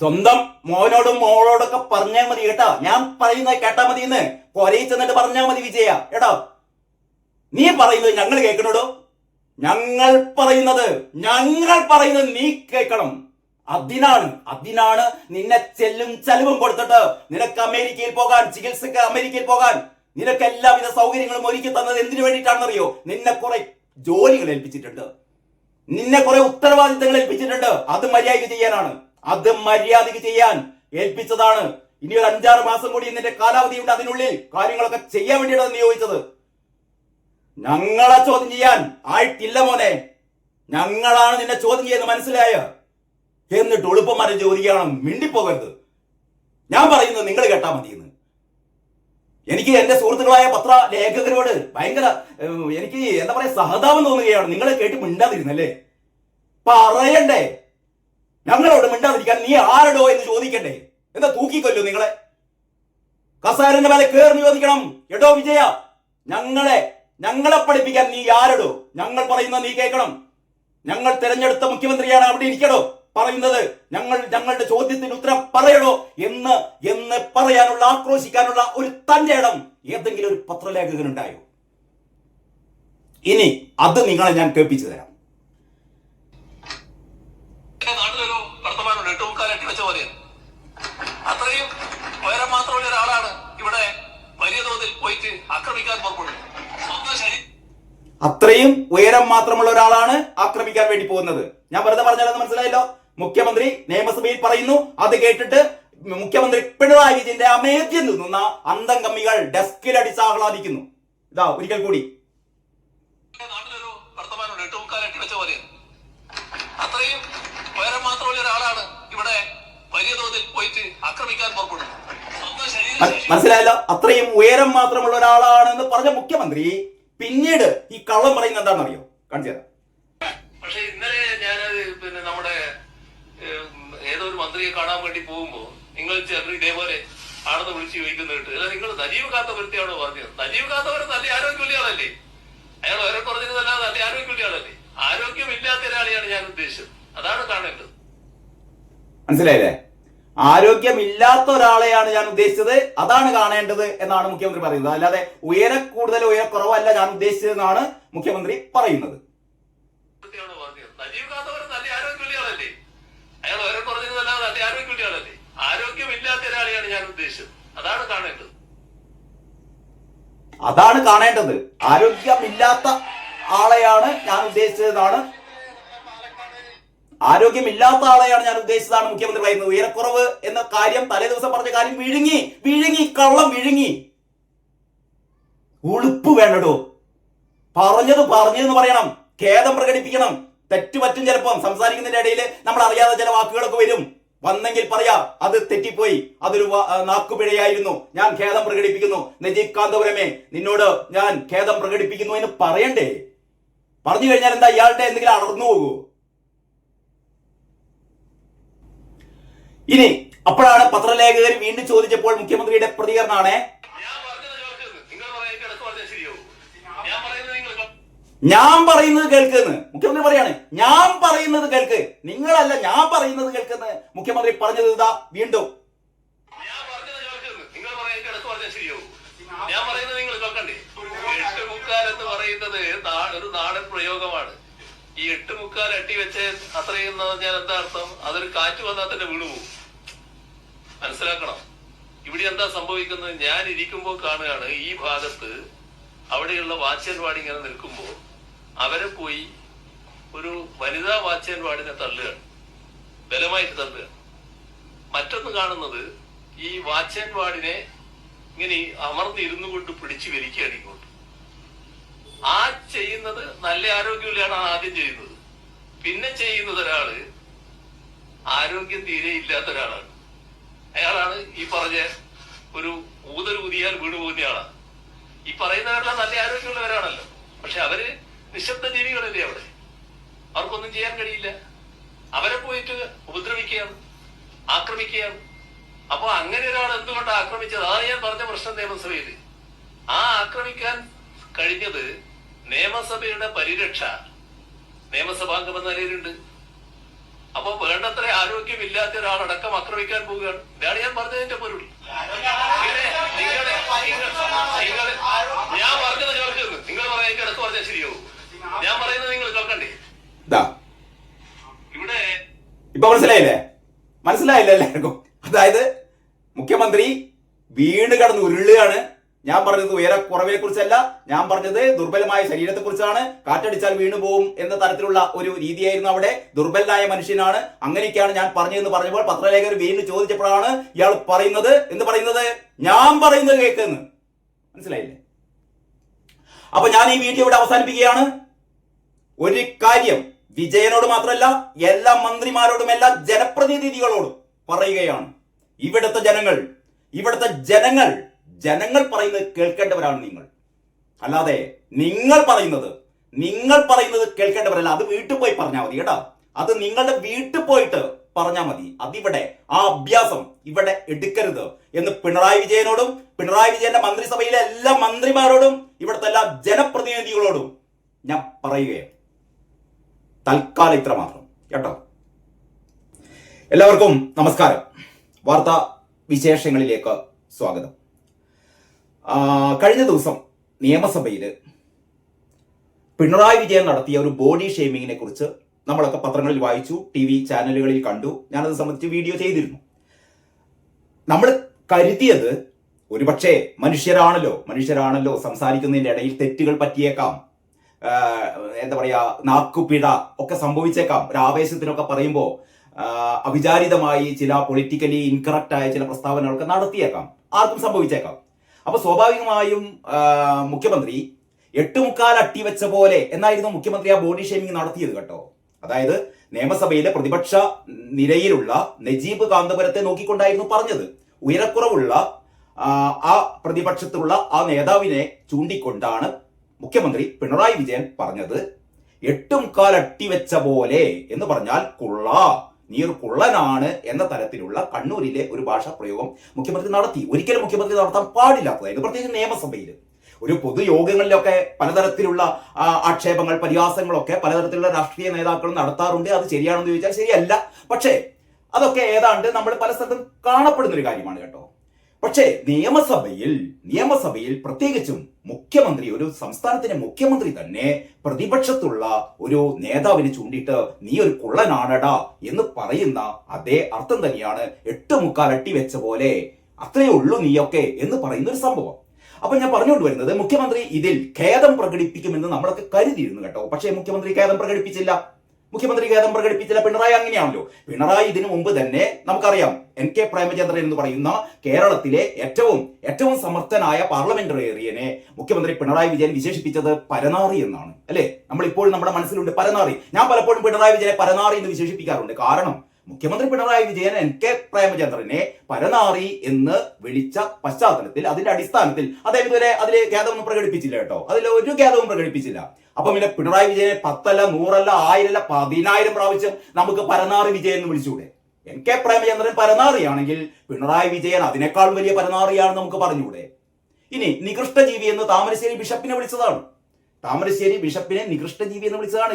സ്വന്തം മോനോടും മോളോടൊക്കെ പറഞ്ഞാൽ മതി കേട്ടാ, ഞാൻ പറയുന്നത് കേട്ടാ മതി എന്ന് കൊരയിൽ ചെന്നിട്ട് പറഞ്ഞാൽ മതി വിജയ. എടാ നീ പറയുന്നത് ഞങ്ങൾ കേൾക്കണോടോ, ഞങ്ങൾ പറയുന്നത് നീ കേൾക്കണം. അതിനാണ് നിന്നെ ചെലവും കൊടുത്തിട്ട് നിനക്ക് അമേരിക്കയിൽ പോകാൻ, ചികിത്സക്ക് അമേരിക്കയിൽ പോകാൻ നിനക്ക് എല്ലാവിധ സൗകര്യങ്ങളും ഒരുക്കി തന്നത് എന്തിനു വേണ്ടിയിട്ടാണെന്നറിയോ? നിന്നെ കുറെ ജോലികൾ ഏൽപ്പിച്ചിട്ടുണ്ട്, നിന്നെ കുറെ ഉത്തരവാദിത്തങ്ങൾ ഏൽപ്പിച്ചിട്ടുണ്ട്. അത് മര്യാദയ്ക്ക് ചെയ്യാൻ ഏൽപ്പിച്ചതാണ്. ഇനി ഒരു 5-6 മാസം കൂടി നിന്റെ കാലാവധിയുണ്ട്, അതിനുള്ളിൽ കാര്യങ്ങളൊക്കെ ചെയ്യാൻ വേണ്ടിയിട്ടാണ് നിയോഗിച്ചത്. ഞങ്ങളെ ചോദ്യം ചെയ്യാൻ ആയിട്ടില്ല മോനെ, ഞങ്ങളാണ് നിന്നെ ചോദ്യം ചെയ്യുന്നത്, മനസ്സിലായ? എന്നിട്ട് എളുപ്പമാരെ ചോദിക്കണം, മിണ്ടിപ്പോകരുത്. ഞാൻ പറയുന്നത് നിങ്ങൾ കേട്ടാ മതിയെന്ന്. എനിക്ക് എന്റെ സുഹൃത്തുക്കളായ പത്ര ലേഖകരോട് ഭയങ്കര എനിക്ക് എന്താ പറയാ സഹതാപം തോന്നുകയാണ്. നിങ്ങളെ കേട്ട് മിണ്ടാതിരുന്നല്ലേ? പറയണ്ടേ? ഞങ്ങളോട് മിണ്ടാതിരിക്കാൻ നീ ആരടോ എന്ന് ചോദിക്കണ്ടേ? എന്താ തൂക്കിക്കൊല്ലോ നിങ്ങളെ? കസാരന്റെ മേലെ കയറി ചോദിക്കണം, എടോ വിജയ ഞങ്ങളെ പഠിപ്പിക്കാൻ നീ ആരടോ? ഞങ്ങൾ പറയുന്നത് നീ കേൾക്കണം. ഞങ്ങൾ തെരഞ്ഞെടുത്ത മുഖ്യമന്ത്രിയാണ് അവിടെ ഇരിക്കടോ പറയുന്നത്. ഞങ്ങളുടെ ചോദ്യത്തിന് ഉത്തരം പറയണോ എന്ന് പറയാനുള്ള, ആക്രോശിക്കാനുള്ള ഒരു തന്റെ ഇടം ഏതെങ്കിലും ഒരു പത്രലേഖകനുണ്ടായോ? ഇനി അത് നിങ്ങളെ ഞാൻ കേൾപ്പിച്ചു തരാം. നാട്ടിലൊരു വർത്തമാനം 8:45 വെച്ച പോലെ അത്രയും ഉയരം മാത്രമുള്ള ഒരാളാണ് ഇവിടെ വലിയ തോതിൽ പോയിട്ട് ആക്രമിക്കാൻ പുറപ്പെടുന്നത്. അത്രയും ഉയരം മാത്രമുള്ള ഒരാളാണ് ആക്രമിക്കാൻ വേണ്ടി പോകുന്നത്. ഞാൻ വെറുതെ പറഞ്ഞാലെന്ന് മനസ്സിലായല്ലോ. മുഖ്യമന്ത്രി നിയമസഭയിൽ പറയുന്നു, അത് കേട്ടിട്ട് മുഖ്യമന്ത്രി പിണറായി വിജയന്റെ അമേദ്യം നിന്നുന്ന അന്തം കമ്മികൾ ഡെസ്കിലടിച്ച് ആഹ്ലാദിക്കുന്നു. ഇതാ ഒരിക്കൽ കൂടി. നാട്ടിലൊരു വർത്തമാനം 8:45 വെച്ച പോലെ അത്രയും ഉയരം മാത്രമുള്ള ഒരാളാണ് ഇവിടെ വലിയ തോതിൽ പോയിട്ട് ആക്രമിക്കാൻ പുറപ്പെടുന്നത്. മനസ്സിലായല്ലോ? അത്രയും ഉയരം മാത്രമുള്ള ഒരാളാണെന്ന് പറഞ്ഞ മുഖ്യമന്ത്രി പിന്നീട് ഈ കള്ളം പറയുന്നത് എന്താണെന്നറിയോ? കാണിച്ചു തരാം. പക്ഷെ ഇന്നലെ ഞാനത് നമ്മുടെ ഏതോ ഒരു മന്ത്രിയെ കാണാൻ വേണ്ടി പോകുമ്പോ നിങ്ങൾ ചെറിയ ഇതേപോലെ ആണെന്ന് വിളിച്ച് ചോദിക്കുന്നത് കേട്ട്, അല്ല നിങ്ങൾ നജീവ് കാത്തപുരത്തെയാണോ പറഞ്ഞത്? നജീവ് കാത്തപുരം നല്ല ആരോഗ്യമുള്ള ആളല്ലേ? അയാൾ ഓരോ പറഞ്ഞതല്ലാതെ നല്ല ആരോഗ്യമുള്ള ആളല്ലേ? ആരോഗ്യമില്ലാത്ത ഒരാളെയാണ് ഞാൻ ഉദ്ദേശിച്ചത്. അതാണ് കാണേണ്ടത്. മനസ്സിലായില്ലേ? ആരോഗ്യമില്ലാത്ത ഒരാളെയാണ് ഞാൻ ഉദ്ദേശിച്ചത്, അതാണ് കാണേണ്ടത് എന്നാണ് മുഖ്യമന്ത്രി പറയുന്നത്. അല്ലാതെ ഉയരക്കൂടുതലോ ഉയരക്കുറവല്ല ഞാൻ ഉദ്ദേശിച്ചതെന്നാണ് മുഖ്യമന്ത്രി പറയുന്നത്. നജീവ് കാത്തപുരം നല്ല ആരോഗ്യമുള്ള ആളല്ലേ? അയാൾ ഓരോ പറഞ്ഞതല്ലാതെ നല്ല ആരോഗ്യമുള്ള ആളല്ലേ? ആരോഗ്യമില്ലാത്ത ഒരാളെയാണ് ഞാൻ ഉദ്ദേശിച്ചത്. അതാണ് കാണേണ്ടത്. ആരോഗ്യമില്ലാത്ത ആളെയാണ് ഞാൻ ഉദ്ദേശിച്ചതാണ്. ആരോഗ്യമില്ലാത്ത ആളെയാണ് ഞാൻ ഉദ്ദേശിച്ചതാണ് മുഖ്യമന്ത്രി പറയുന്നത്. ഉയരക്കുറവ് എന്ന കാര്യം തലേ ദിവസം പറഞ്ഞ കാര്യം കള്ളം വിഴുങ്ങി. ഉളുപ്പ് വേണ്ടടോ. പറഞ്ഞതെന്ന് പറയണം, ഖേദം പ്രകടിപ്പിക്കണം. തെറ്റുപറ്റും. ചിലപ്പം സംസാരിക്കുന്നതിന്റെ ഇടയിൽ നമ്മൾ അറിയാതെ ചില വാക്കുകളൊക്കെ വരും. വന്നെങ്കിൽ പറയാ അത് തെറ്റിപ്പോയി, അതൊരു നാക്കുപിഴയായിരുന്നു, ഞാൻ ഖേദം പ്രകടിപ്പിക്കുന്നു. നജീബ് കാന്തപുരമേ, നിന്നോട് ഞാൻ ഖേദം പ്രകടിപ്പിക്കുന്നു എന്ന് പറയണ്ടേ? പറഞ്ഞു കഴിഞ്ഞാൽ എന്താ ഇയാളുടെ എന്തെങ്കിലും അടർന്നു പോകുമോ? ഇനി അപ്പോഴാണ് പത്രലേഖകർ വീണ്ടും ചോദിച്ചപ്പോൾ മുഖ്യമന്ത്രിയുടെ പ്രതികരണമാണ്, ഞാൻ പറയുന്നത് കേൾക്കുന്നു. മുഖ്യമന്ത്രി പറയാണ് ഞാൻ പറയുന്നത് കേൾക്ക്, നിങ്ങളല്ല ഞാൻ പറയുന്നത് കേൾക്കുന്നു. മുഖ്യമന്ത്രി പറഞ്ഞത് ഇതാ വീണ്ടും, ഞാൻ പറയുന്നത് നിങ്ങൾ കേൾക്കണ്ടേ? 8:45 എന്ന് പറയുന്നത് ഒരു നാടൻ പ്രയോഗമാണ്. ഈ 8:45 അട്ടി വെച്ച് അത്രയും ഞാൻ എന്താ അർത്ഥം? അതൊരു കാറ്റ് വന്നാൽ തന്നെ വീണു പോകും. മനസ്സിലാക്കണം. ഇവിടെ എന്താ സംഭവിക്കുന്നത്? ഞാൻ ഇരിക്കുമ്പോൾ കാണുകയാണ് ഈ ഭാഗത്ത് അവിടെയുള്ള വാച്ച്മാൻ ഇങ്ങനെ നിൽക്കുമ്പോൾ അവരെ പോയി ഒരു വനിതാ വാച്ച്മാനെ തള്ളുകയാണ്, ബലമായിട്ട് തള്ളുകയാണ്. മറ്റൊന്ന് കാണുന്നത് ഈ വാച്ച്മാനെ ഇങ്ങനെ അമർന്നിരുന്നു കൊണ്ട് പിടിച്ചു വലിക്കുകയാണ് ഇങ്ങോട്ട്. ആ ചെയ്യുന്നത് നല്ല ആരോഗ്യമില്ലാണ് ആദ്യം ചെയ്യുന്നത്. പിന്നെ ചെയ്യുന്നത് ഒരാള് ആരോഗ്യം തീരെ ഇല്ലാത്ത ഒരാളാണ്. അയാളാണ് ഈ പറഞ്ഞ ഒരു ഊതൽ ഊതിയാൽ വീണു പോകുന്നയാളാണ്. ഈ പറയുന്നവരെല്ലാം നല്ല ആരോഗ്യമുള്ളവരാണല്ലോ. പക്ഷെ അവര് നിശബ്ദ ജീവികളല്ലേ അവിടെ, അവർക്കൊന്നും ചെയ്യാൻ കഴിയില്ല. അവരെ പോയിട്ട് ഉപദ്രവിക്കുകയാണ്, ആക്രമിക്കുകയാണ്. അപ്പൊ അങ്ങനെ ഒരാൾ എന്തുകൊണ്ടാണ് ആക്രമിച്ചത്? അതാണ് ഞാൻ പറഞ്ഞ പ്രശ്നം നിയമസഭയിൽ. ആ ആക്രമിക്കാൻ കഴിഞ്ഞത് നിയമസഭയുടെ പരിരക്ഷ നിയമസഭാംഗമെന്ന നിലയിലുണ്ട്. അപ്പൊ വേണ്ടത്ര ആരോഗ്യമില്ലാത്ത ഒരാളടക്കം ആക്രമിക്കാൻ പോവുകയാണ്. ഇതാണ് ഞാൻ പറഞ്ഞതിന്റെ പൊരുൾ. ഞാൻ പറഞ്ഞത് കേൾക്കുന്നു, നിങ്ങൾ പറയാൻ ഇടക്ക് പറഞ്ഞാൽ ശരിയാവും. ഞാൻ പറയുന്നത് നിങ്ങൾ കേൾക്കണ്ടേ? ഇവിടെ ഇപ്പൊ മനസ്സിലായില്ലേ എല്ലാവർക്കും? അതായത് മുഖ്യമന്ത്രി വീണ് കടന്ന് ഉരുളുകയാണ്. ഞാൻ പറഞ്ഞത് ഉയരക്കുറവിനെ കുറിച്ചല്ല, ഞാൻ പറഞ്ഞത് ദുർബലമായ ശരീരത്തെ കുറിച്ചാണ്. കാറ്റടിച്ചാൽ വീണു പോവും എന്ന തരത്തിലുള്ള ഒരു രീതിയായിരുന്നു അവിടെ. ദുർബലനായ മനുഷ്യനാണ്, അങ്ങനെയൊക്കെയാണ് ഞാൻ പറഞ്ഞതെന്ന് പറഞ്ഞപ്പോൾ പത്രലേഖകർ വീണ്ടും ചോദിച്ചപ്പോഴാണ് ഇയാൾ പറയുന്നത് ഞാൻ പറയുന്നത് കേൾക്കുന്നു. മനസ്സിലായില്ലേ? അപ്പൊ ഞാൻ ഈ വീഡിയോ ഇവിടെ അവസാനിപ്പിക്കുകയാണ്. ഒരു കാര്യം വിജയനോട് മാത്രമല്ല, എല്ലാ മന്ത്രിമാരോടും എല്ലാ ജനപ്രതിനിധികളോടും പറയുകയാണ്. ഇവിടുത്തെ ജനങ്ങൾ പറയുന്നത് കേൾക്കേണ്ടവരാണ് നിങ്ങൾ. അല്ലാതെ നിങ്ങൾ പറയുന്നത് കേൾക്കേണ്ടവരല്ല. അത് വീട്ടിൽ പോയി പറഞ്ഞാൽ മതി കേട്ടോ. അത് നിങ്ങളുടെ വീട്ടിൽ പോയിട്ട് പറഞ്ഞാൽ മതി. അതിവിടെ ആ അഭ്യാസം ഇവിടെ എടുക്കരുത് എന്ന് പിണറായി വിജയനോടും പിണറായി വിജയന്റെ മന്ത്രിസഭയിലെ എല്ലാ മന്ത്രിമാരോടും ഇവിടുത്തെ എല്ലാ ജനപ്രതിനിധികളോടും ഞാൻ പറയുകയാണ്. തൽക്കാലം ഇത്ര മാത്രം കേട്ടോ. എല്ലാവർക്കും നമസ്കാരം. വാർത്താ വിശേഷങ്ങളിലേക്ക് സ്വാഗതം. കഴിഞ്ഞ ദിവസം നിയമസഭയിൽ പിണറായി വിജയൻ നടത്തിയ ഒരു ബോഡി ഷെയ്മിങ്ങിനെ കുറിച്ച് നമ്മളൊക്കെ പത്രങ്ങളിൽ വായിച്ചു, TV ചാനലുകളിൽ കണ്ടു. ഞാനത് സംബന്ധിച്ച് വീഡിയോ ചെയ്തിരുന്നു. നമ്മൾ കരുതിയത് ഒരുപക്ഷെ മനുഷ്യരാണല്ലോ സംസാരിക്കുന്നതിൻ്റെ ഇടയിൽ തെറ്റുകൾ പറ്റിയേക്കാം, എന്താ പറയാ, നാക്കുപിഴ ഒക്കെ സംഭവിച്ചേക്കാം. ഒരു ആവേശത്തിനൊക്കെ പറയുമ്പോൾ അവിചാരിതമായി ചില പൊളിറ്റിക്കലി ഇൻകറക്റ്റ് ആയ ചില പ്രസ്താവനകളൊക്കെ നടത്തിയേക്കാം, ആർക്കും സംഭവിച്ചേക്കാം. അപ്പൊ സ്വാഭാവികമായും മുഖ്യമന്ത്രി 8.25 അട്ടിവെച്ച പോലെ എന്നായിരുന്നു മുഖ്യമന്ത്രി ആ ബോഡി ഷേമിംഗ് നടത്തിയത് കേട്ടോ. അതായത് നിയമസഭയിലെ പ്രതിപക്ഷ നിരയിലുള്ള നജീബ് കാന്തപുരത്തെ നോക്കിക്കൊണ്ടായിരുന്നു പറഞ്ഞത്. ഉയരക്കുറവുള്ള ആ പ്രതിപക്ഷത്തുള്ള ആ നേതാവിനെ ചൂണ്ടിക്കൊണ്ടാണ് മുഖ്യമന്ത്രി പിണറായി വിജയൻ പറഞ്ഞത് 8.25 അട്ടിവെച്ച പോലെ എന്ന് പറഞ്ഞാൽ നീ ഒരു കുള്ളനാണ് എന്ന തരത്തിലുള്ള കണ്ണൂരിലെ ഒരു ഭാഷാ പ്രയോഗം മുഖ്യമന്ത്രി നടത്തി. ഒരിക്കലും മുഖ്യമന്ത്രി നടത്താൻ പാടില്ലാത്തതായിരുന്നു. പ്രത്യേകിച്ച് നിയമസഭയിൽ ഒരു പൊതുയോഗങ്ങളിലൊക്കെ പലതരത്തിലുള്ള ആക്ഷേപങ്ങൾ, പരിഹാസങ്ങളൊക്കെ പലതരത്തിലുള്ള രാഷ്ട്രീയ നേതാക്കളും നടത്താറുണ്ട്. അത് ശരിയാണെന്ന് ചോദിച്ചാൽ ശരിയല്ല. പക്ഷേ അതൊക്കെ ഏതാണ്ട് നമ്മൾ പല സ്ഥലത്തും കാണപ്പെടുന്ന ഒരു കാര്യമാണ് കേട്ടോ. പക്ഷേ നിയമസഭയിൽ പ്രത്യേകിച്ചും മുഖ്യമന്ത്രി, ഒരു സംസ്ഥാനത്തിന്റെ മുഖ്യമന്ത്രി തന്നെ പ്രതിപക്ഷത്തുള്ള ഒരു നേതാവിനെ ചൂണ്ടിയിട്ട് നീ ഒരു കുള്ളനാണടാ എന്ന് പറയുന്ന അതേ അർത്ഥം തന്നെയാണ് 8.25 അട്ടി വെച്ച പോലെ അത്രയേ ഉള്ളൂ നീയൊക്കെ എന്ന് പറയുന്ന ഒരു സംഭവം. അപ്പൊ ഞാൻ പറഞ്ഞുകൊണ്ട് വരുന്നത്, മുഖ്യമന്ത്രി ഇതിൽ ഖേദം പ്രകടിപ്പിക്കുമെന്ന് നമ്മളൊക്കെ കരുതിയിരുന്നു കേട്ടോ. പക്ഷേ മുഖ്യമന്ത്രി ഖേദം പ്രകടിപ്പിച്ചില്ല. പിണറായി അങ്ങനെയാണല്ലോ. പിണറായി ഇതിനു മുമ്പ് തന്നെ നമുക്കറിയാം, NK പ്രേമചന്ദ്രൻ എന്ന് പറയുന്ന കേരളത്തിലെ ഏറ്റവും സമർത്ഥനായ പാർലമെന്റേറിയനെ മുഖ്യമന്ത്രി പിണറായി വിജയൻ വിശേഷിപ്പിച്ചത് പരനാറി എന്നാണ്. അല്ലെ? നമ്മൾ ഇപ്പോഴും നമ്മുടെ മനസ്സിലുണ്ട് പരനാറി. ഞാൻ പലപ്പോഴും പിണറായി വിജയനെ പരനാറി എന്ന് വിശേഷിപ്പിക്കാറുണ്ട്. കാരണം മുഖ്യമന്ത്രി പിണറായി വിജയൻ NK പ്രേമചന്ദ്രനെ പരനാറി എന്ന് വിളിച്ച പശ്ചാത്തലത്തിൽ, അതിന്റെ അടിസ്ഥാനത്തിൽ അദ്ദേഹം ഇതുവരെ അതിൽ ഖേദമൊന്നും പ്രകടിപ്പിച്ചില്ല കേട്ടോ. അതിൽ ഒരു ഖേദവും പ്രകടിപ്പിച്ചില്ല. അപ്പൊ പിന്നെ പിണറായി വിജയനെ 10 അല്ല 100 അല്ല 1000 അല്ല 10,000 പ്രാവശ്യം നമുക്ക് പരനാറി വിജയൻ എന്ന് വിളിച്ചുകൂടെ? NK പ്രേമചന്ദ്രൻ പരനാറിയാണെങ്കിൽ പിണറായി വിജയൻ അതിനേക്കാൾ വലിയ പരനാറിയാണെന്ന് നമുക്ക് പറഞ്ഞുകൂടെ? ഇനി നികൃഷ്ടജീവി എന്ന് താമരശ്ശേരി ബിഷപ്പിനെ വിളിച്ചതാണ്. താമരശ്ശേരി ബിഷപ്പിനെ നികൃഷ്ടജീവി എന്ന് വിളിച്ചതാണ്.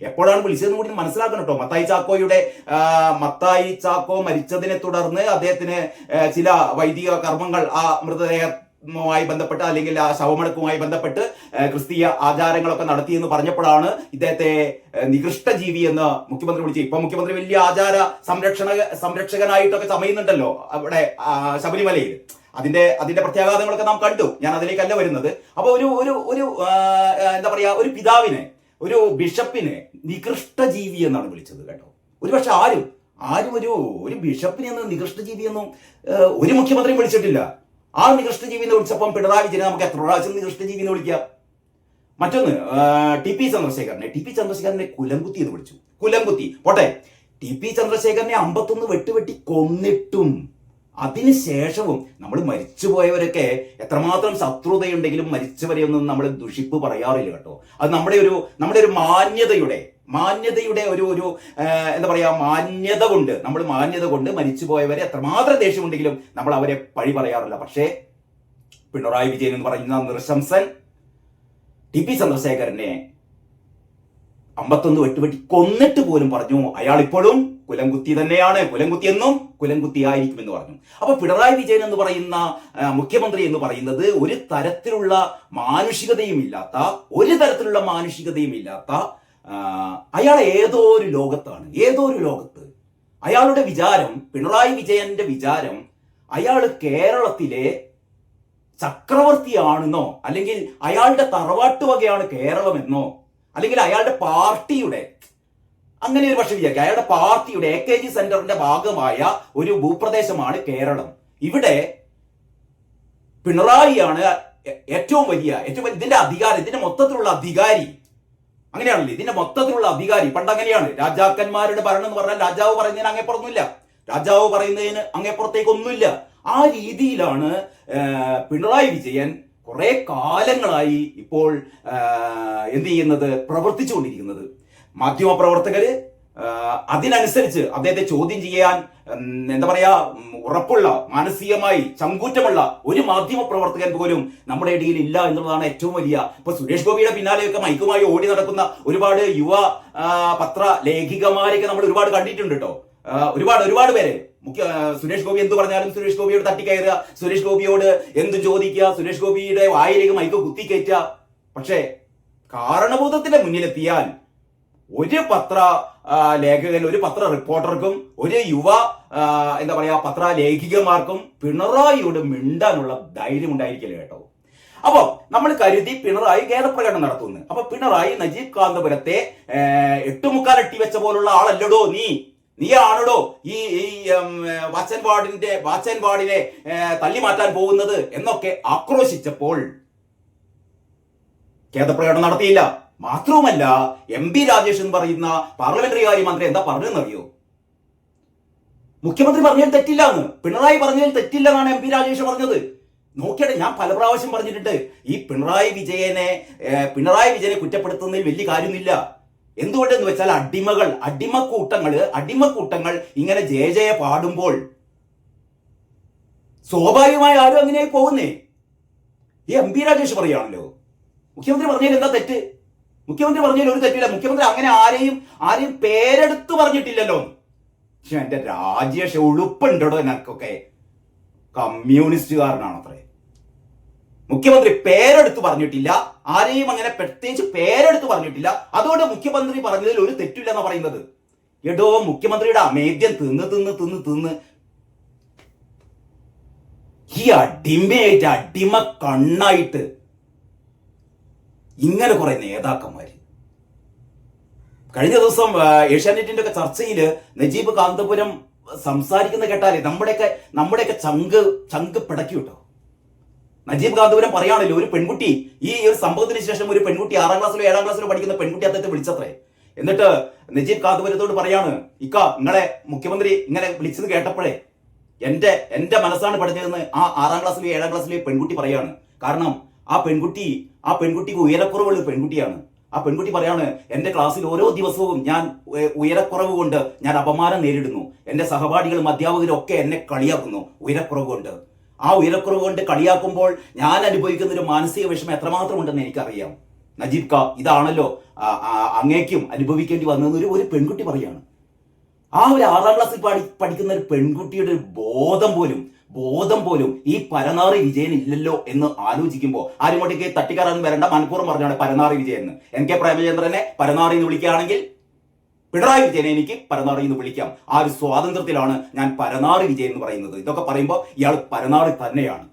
എപ്പോഴാണ് വിളിച്ചതെന്ന് കൂടി മനസ്സിലാക്കണം കേട്ടോ. മത്തായി ചാക്കോ മരിച്ചതിനെ തുടർന്ന് അദ്ദേഹത്തിന് ചില വൈദിക കർമ്മങ്ങൾ ആ മൃതദേഹവുമായി ബന്ധപ്പെട്ട് അല്ലെങ്കിൽ ആ ശവമടക്കുമായി ബന്ധപ്പെട്ട് ക്രിസ്തീയ ആചാരങ്ങളൊക്കെ നടത്തിയെന്ന് പറഞ്ഞപ്പോഴാണ് ഇദ്ദേഹത്തെ നികൃഷ്ടജീവി എന്ന് മുഖ്യമന്ത്രി വിളിച്ചത്. ഇപ്പൊ മുഖ്യമന്ത്രി വലിയ ആചാര സംരക്ഷകനായിട്ടൊക്കെ ചമയുന്നുണ്ടല്ലോ അവിടെ ശബരിമലയിൽ. അതിന്റെ പ്രത്യാഘാതങ്ങളൊക്കെ നാം കണ്ടു. ഞാൻ അതിലേക്കല്ല വരുന്നത്. അപ്പൊ ഒരു എന്താ പറയാ, ഒരു പിതാവിനെ, ഒരു ബിഷപ്പിനെ നികൃഷ്ടജീവി എന്നാണ് വിളിച്ചത് കേട്ടോ. ഒരുപക്ഷെ ആരും ഒരു ബിഷപ്പിനെ എന്ന് നികൃഷ്ടജീവിയൊന്നും ഒരു മുഖ്യമന്ത്രിയും വിളിച്ചിട്ടില്ല. ആ നികൃഷ്ടജീവി എന്ന് വിളിച്ചപ്പം പിണറായി വിജയനെ നമുക്ക് എത്ര പ്രാവശ്യം നികൃഷ്ടജീവി എന്ന് വിളിക്കാം? മറ്റൊന്ന് ടി പി ചന്ദ്രശേഖരനെ കുലംകുത്തി എന്ന് വിളിച്ചു. കുലംകുത്തി പോട്ടെ, ടി പി ചന്ദ്രശേഖരനെ 51 വെട്ടുവെട്ടി കൊന്നിട്ടും അതിനുശേഷവും നമ്മൾ മരിച്ചുപോയവരൊക്കെ എത്രമാത്രം ശത്രുതയുണ്ടെങ്കിലും മരിച്ചവരെയൊന്നും നമ്മൾ ദുഷിപ്പ് പറയാറില്ല കേട്ടോ. അത് നമ്മുടെ ഒരു മാന്യതയുടെ ഒരു എന്താ പറയാ, മാന്യത കൊണ്ട് മരിച്ചുപോയവരെ എത്രമാത്രം ദേഷ്യമുണ്ടെങ്കിലും നമ്മൾ അവരെ പഴി പറയാറില്ല. പക്ഷേ പിണറായി വിജയൻ എന്ന് പറയുന്ന നൃശംസൻ ടി പി ചന്ദ്രശേഖരനെ 51 വെട്ടുവെട്ടി കൊന്നിട്ട് പോലും പറഞ്ഞു അയാൾ ഇപ്പോഴും കുലംകുത്തി തന്നെയാണ്, കുലംകുത്തി എന്നും കുലംകുത്തിയായിരിക്കും എന്ന് പറഞ്ഞു. അപ്പൊ പിണറായി വിജയൻ എന്ന് പറയുന്ന മുഖ്യമന്ത്രി എന്ന് പറയുന്നത് ഒരു തരത്തിലുള്ള മാനുഷികതയും ഇല്ലാത്ത അയാൾ ഏതോ ഒരു ലോകത്ത്. അയാളുടെ വിചാരം, പിണറായി വിജയന്റെ വിചാരം, അയാൾ കേരളത്തിലെ ചക്രവർത്തിയാണെന്നോ, അല്ലെങ്കിൽ അയാളുടെ തറവാട്ട് വകയാണ് കേരളമെന്നോ, അല്ലെങ്കിൽ അയാളുടെ പാർട്ടിയുടെ, അങ്ങനെ ഒരു പക്ഷെ വിചാരിക്കുക, അയാളുടെ പാർട്ടിയുടെ AKG സെന്ററിന്റെ ഭാഗമായ ഒരു ഭൂപ്രദേശമാണ് കേരളം. ഇവിടെ പിണറായിയാണ് ഏറ്റവും വലിയ ഇതിന്റെ അധികാരി, ഇതിന്റെ മൊത്തത്തിലുള്ള അധികാരി. അങ്ങനെയാണല്ലേ ഇതിന്റെ മൊത്തത്തിലുള്ള അധികാരി. പണ്ട് അങ്ങനെയാണ്, രാജാക്കന്മാരുടെ ഭരണം എന്ന് പറഞ്ഞാൽ രാജാവ് പറയുന്നതിന് അങ്ങേപ്പുറമൊന്നുമില്ല, രാജാവ് പറയുന്നതിന് അങ്ങേപ്പുറത്തേക്കൊന്നുമില്ല. ആ രീതിയിലാണ് പിണറായി വിജയൻ കുറെ കാലങ്ങളായി ഇപ്പോൾ എന്ത് ചെയ്യുന്നത്, പ്രവർത്തിച്ചുകൊണ്ടിരിക്കുന്നത്. മാധ്യമപ്രവർത്തകര് അതിനനുസരിച്ച് അദ്ദേഹത്തെ ചോദ്യം ചെയ്യാൻ എന്താ പറയാ, ഉറപ്പുള്ള, മാനസികമായി ചങ്കൂറ്റമുള്ള ഒരു മാധ്യമ പ്രവർത്തകൻ പോലും നമ്മുടെ ഇടയിൽ ഇല്ല എന്നുള്ളതാണ് ഏറ്റവും വലിയ. ഇപ്പൊ സുരേഷ് ഗോപിയുടെ പിന്നാലെയൊക്കെ മൈക്കുമായി ഓടി നടക്കുന്ന ഒരുപാട് യുവ പത്ര ലേഖികമാരെയൊക്കെ നമ്മൾ ഒരുപാട് കണ്ടിട്ടുണ്ട് കേട്ടോ. ഒരുപാട് പേരെ സുരേഷ് ഗോപി എന്ത് പറഞ്ഞാലും സുരേഷ് ഗോപിയോട് തട്ടിക്കയറുക, സുരേഷ് ഗോപിയോട് എന്ത് ചോദിക്കുക, സുരേഷ് ഗോപിയുടെ വായിലേക്ക് മൈക്ക് കുത്തിക്കയറ്റുക. പക്ഷേ കാരണബോധത്തിന്റെ മുന്നിലെത്തിയാൽ ഒരു പത്ര ലേഖകൻ, ഒരു പത്ര റിപ്പോർട്ടർക്കും, ഒരു യുവ എന്താ പറയാ പത്ര ലേഖികമാർക്കും പിണറായിയോട് മിണ്ടാനുള്ള ധൈര്യം ഉണ്ടായിരിക്കില്ല കേട്ടോ. അപ്പൊ നമ്മൾ കരുതി പിണറായി ഖേദപ്രകടനം നടത്തുന്നു. അപ്പൊ പിണറായി നജീബ് കാന്തപുരത്തെ 8 അട്ടി വെച്ച പോലുള്ള ആളല്ലടോ നീയാണോ ഈ വാച്ചൻവാർഡിനെ തള്ളി മാറ്റാൻ പോകുന്നത് എന്നൊക്കെ ആക്രോശിച്ചപ്പോൾ ഖേദപ്രകടനം നടത്തിയില്ല. മാത്രവുമല്ല, MP രാജേഷ് എന്ന് പറയുന്ന പാർലമെന്ററി കാര്യ മന്ത്രി എന്താ പറഞ്ഞെന്നറിയോ? മുഖ്യമന്ത്രി പറഞ്ഞാൽ തെറ്റില്ലാന്ന്, പിണറായി പറഞ്ഞാൽ തെറ്റില്ലെന്നാണ് MP രാജേഷ് പറഞ്ഞത്. നോക്കിയാട്ടെ, ഞാൻ പല പ്രാവശ്യം പറഞ്ഞിട്ടുണ്ട്, ഈ പിണറായി വിജയനെ കുറ്റപ്പെടുത്തുന്നതിൽ വലിയ കാര്യമൊന്നുമില്ല. എന്തുകൊണ്ടെന്ന് വെച്ചാൽ അടിമക്കൂട്ടങ്ങൾ ഇങ്ങനെ ജയ പാടുമ്പോൾ സ്വാഭാവികമായി ആരും അങ്ങനെയായി പോകുന്നേ. ഈ MP രാജേഷ് പറയുകയാണല്ലോ, മുഖ്യമന്ത്രി പറഞ്ഞാൽ എന്താ തെറ്റ്? മുഖ്യമന്ത്രി പറഞ്ഞാൽ ഒരു തെറ്റില്ല. മുഖ്യമന്ത്രി അങ്ങനെ ആരെയും പേരെടുത്ത് പറഞ്ഞിട്ടില്ലല്ലോ. പക്ഷെ എന്റെ രാജേഷ് ഉളുപ്പുണ്ടോ എനിക്കൊക്കെ, കമ്മ്യൂണിസ്റ്റുകാരനാണത്രേ. മുഖ്യമന്ത്രി പേരെടുത്ത് പറഞ്ഞിട്ടില്ല, ആരെയും അങ്ങനെ പ്രത്യേകിച്ച് പേരെടുത്ത് പറഞ്ഞിട്ടില്ല. അതുകൊണ്ട് മുഖ്യമന്ത്രി പറഞ്ഞതിൽ ഒരു തെറ്റില്ല എന്നാ പറയുന്നത്. എടോ, മുഖ്യമന്ത്രിയുടെ അമേദ്യം തിന്ന് ഈ അടിമ കണ്ണായിട്ട് ഇങ്ങനെ കുറെ നേതാക്കന്മാര്. കഴിഞ്ഞ ദിവസം ഏഷ്യാനെറ്റിന്റെ ഒക്കെ ചർച്ചയിൽ നജീബ് കാന്തപുരം സംസാരിക്കുന്ന കേട്ടാലേ നമ്മുടെയൊക്കെ ചങ്ക് പിടക്കി വിട്ടോ. നജീബ് കാന്തപുരം പറയാണല്ലോ, ഒരു പെൺകുട്ടി, ഈ ഒരു സംഭവത്തിന് ശേഷം ഒരു പെൺകുട്ടി 6ാം ക്ലാസ്സിലോ 7ാം ക്ലാസ്സിലോ പഠിക്കുന്ന പെൺകുട്ടി അദ്ദേഹത്തെ വിളിച്ചത്രേ. എന്നിട്ട് നജീബ് കാന്തപുരത്തോട് പറയാണ്, ഇക്ക മുഖ്യമന്ത്രി ഇങ്ങനെ വിളിച്ചത് കേട്ടപ്പോഴേ എന്റെ മനസ്സാണ് പഠിച്ചതെന്ന് ആ 6ാം ക്ലാസ്സിലോ 7ാം ക്ലാസ്സിലോ പെൺകുട്ടി പറയാണ്. കാരണം ആ പെൺകുട്ടിക്ക് ഉയരക്കുറവുള്ള പെൺകുട്ടിയാണ്. ആ പെൺകുട്ടി പറയാണ്, എന്റെ ക്ലാസ്സിൽ ഓരോ ദിവസവും ഞാൻ ഉയരക്കുറവ് കൊണ്ട് ഞാൻ അപമാനം നേരിടുന്നു. എന്റെ സഹപാഠികളും അധ്യാപകരും ഒക്കെ എന്നെ കളിയാക്കുന്നു ഉയരക്കുറവ് കൊണ്ട്. ആ ഉയരക്കുറവ് കൊണ്ട് കളിയാക്കുമ്പോൾ ഞാൻ അനുഭവിക്കുന്ന ഒരു മാനസിക വിഷമം എത്രമാത്രം ഉണ്ടെന്ന് എനിക്കറിയാം. നജീബ് ക, ഇതാണല്ലോ അങ്ങേക്കും അനുഭവിക്കേണ്ടി വന്നതെന്ന് ഒരു പെൺകുട്ടി പറയാണ്. ആ ഒരു 6ാം ക്ലാസ്സിൽ പഠിക്കുന്ന ഒരു പെൺകുട്ടിയുടെ ബോധം പോലും ഈ പരനാറി വിജയൻ ഇല്ലല്ലോ എന്ന് ആലോചിക്കുമ്പോൾ ആരുമോട്ടേക്ക് തട്ടിക്കറാൻ വരേണ്ട, മനഃപൂർവ്വം പറഞ്ഞാണ് പരനാറി വിജയൻ എന്ന്. NK പ്രേമചന്ദ്രനെ പരനാറി എന്ന് വിളിക്കുകയാണെങ്കിൽ പിണറായി വിജയനെ എനിക്ക് പരനാറി എന്ന് വിളിക്കാം. ആ ഒരു സ്വാതന്ത്ര്യത്തിലാണ് ഞാൻ പരനാറി വിജയൻ എന്ന് പറയുന്നത്. ഇതൊക്കെ പറയുമ്പോൾ ഇയാൾ പരനാറി തന്നെയാണ്.